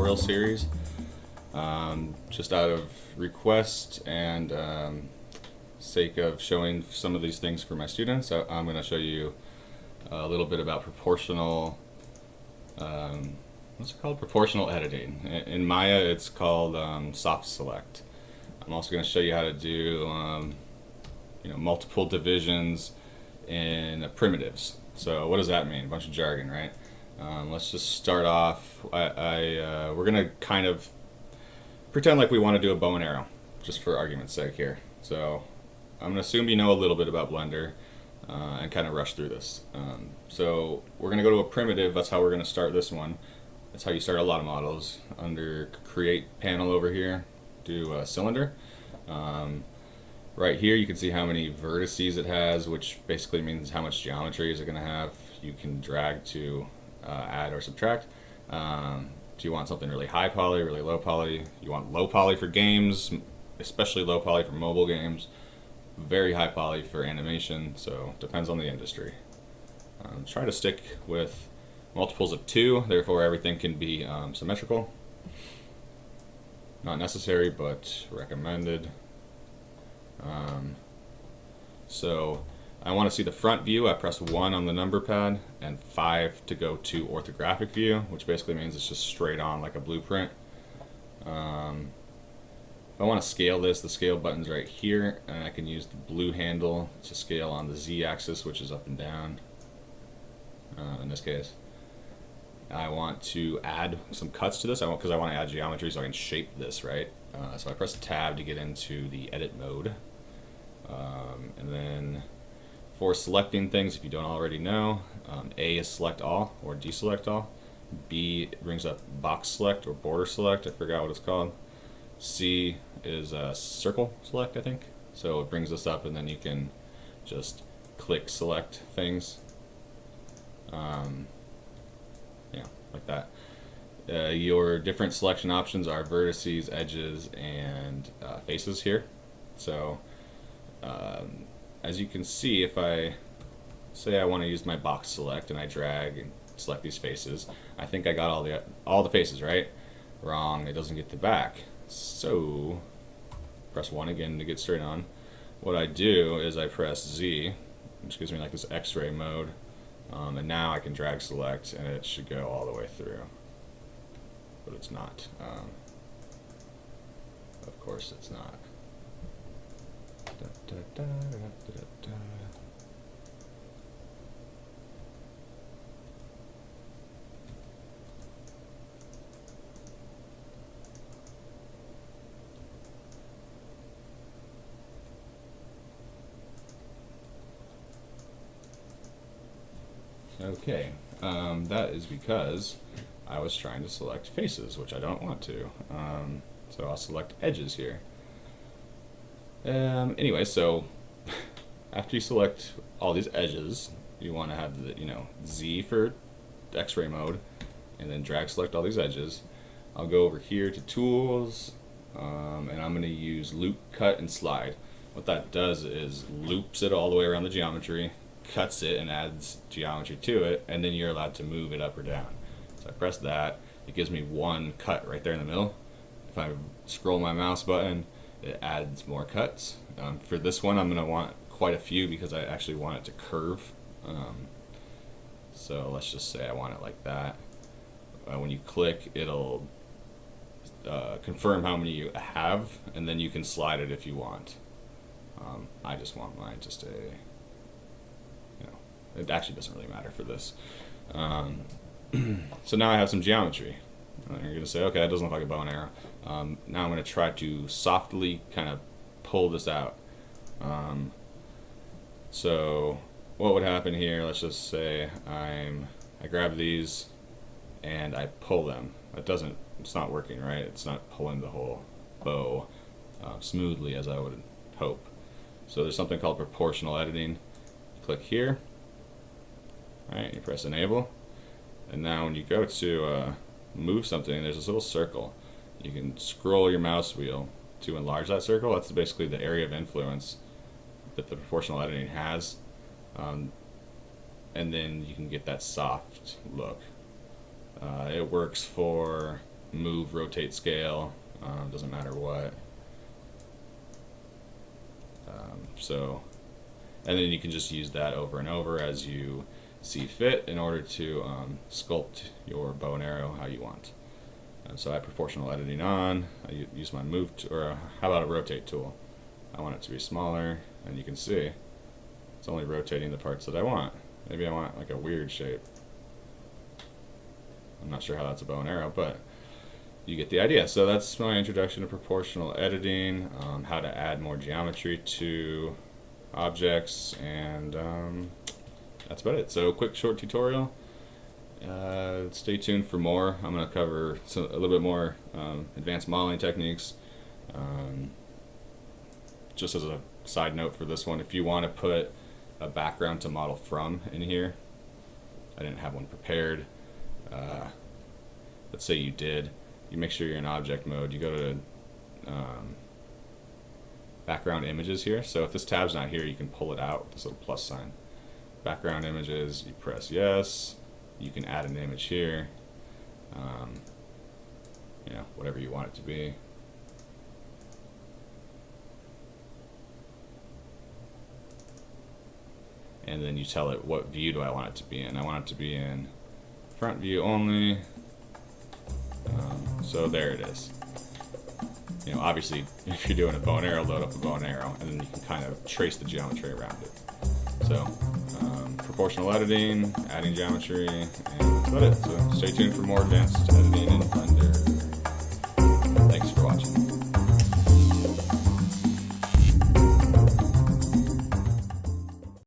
tutorial series. Just out of request and sake of showing some of these things for my students, I'm going to show you a little bit about proportional, what's it called? Proportional editing. In Maya, it's called soft select. I'm also going to show you how to do multiple divisions in primitives. So what does that mean? A bunch of jargon, right? Let's just start off. We're going to kind of pretend like we want to do a bow and arrow, just for argument's sake here. So I'm going to assume you know a little bit about Blender and kind of rush through this. So we're going to go to a primitive. That's how we're going to start this one. That's how you start a lot of models. Under Create panel over here, do a cylinder. Right here you can see how many vertices it has, which basically means how much geometry is it going to have. You can drag to add or subtract. Do you want something really high poly, really low poly? You want low poly for games, especially low poly for mobile games. Very high poly for animation, so depends on the industry. Try to stick with multiples of 2, therefore everything can be symmetrical. Not necessary, but recommended. So I want to see the front view. I press 1 on the number pad and 5 to go to orthographic view, which basically means it's just straight on like a blueprint. If I want to scale this, the scale button's right here, and I can use the blue handle to scale on the Z-axis, which is up and down. In this case, I want to add some cuts to this because I want to add geometry so I can shape this, right? So I press Tab to get into the edit mode. And then for selecting things, if you don't already know, A is select all or deselect all. B brings up box select or border select, I forgot what it's called. C is circle select, I think. So it brings this up and then you can just click select things. Yeah, like that. Your different selection options are vertices, edges, and faces here. So as you can see, if I say I want to use my box select and I drag and select these faces, I think I got all the faces, right? Wrong, it doesn't get the back. So press 1 again to get straight on. What I do is I press Z, which gives me like this X-ray mode, and now I can drag select and it should go all the way through. But it's not. Of course it's not. Okay, that is because I was trying to select faces, which I don't want to. So I'll select edges here. Anyway, so after you select all these edges, you want to have the Z for X-ray mode, and then drag select all these edges. I'll go over here to tools, and I'm going to use loop, cut, and slide. What that does is loops it all the way around the geometry, cuts it and adds geometry to it, and then you're allowed to move it up or down. So I press that, it gives me one cut right there in the middle. If I scroll my mouse button, it adds more cuts. For this one, I'm going to want quite a few because I actually want it to curve. So let's just say I want it like that. When you click, it'll confirm how many you have, and then you can slide it if you want. I just want mine to stay, it actually doesn't really matter for this. So now I have some geometry. You're going to say, okay, that doesn't look like a bow and arrow. Now I'm going to try to softly kind of pull this out. So what would happen here, let's just say I grab these and I pull them. It's not working, right? It's not pulling the whole bow smoothly as I would hope. So there's something called proportional editing. You click here, right? You press enable, and now when you go to move something, there's this little circle. You can scroll your mouse wheel to enlarge that circle. That's basically the area of influence that the proportional editing has, and then you can get that soft look. It works for move, rotate, scale, doesn't matter what. And then you can just use that over and over as you see fit in order to sculpt your bow and arrow how you want. So I have proportional editing on. I use my move, or how about a rotate tool? I want it to be smaller, and you can see it's only rotating the parts that I want. Maybe I want like a weird shape. I'm not sure how that's a bow and arrow, but you get the idea. So that's my introduction to proportional editing, how to add more geometry to objects, and that's about it. So quick short tutorial. Stay tuned for more. I'm going to cover a little bit more advanced modeling techniques. Just as a side note for this one, if you want to put a background to model from in here, I didn't have one prepared. Let's say you did. You make sure you're in object mode. You go to background images here. So if this tab's not here, you can pull it out with this little plus sign. Background images, you press yes. You can add an image here, you know, whatever you want it to be. And then you tell it what view do I want it to be in. I want it to be in front view only. So there it is. You know, obviously, if you're doing a bow and arrow, load up a bow and arrow, and then you can kind of trace the geometry around it. So, proportional editing, adding geometry, and that's about it. So stay tuned for more advanced editing and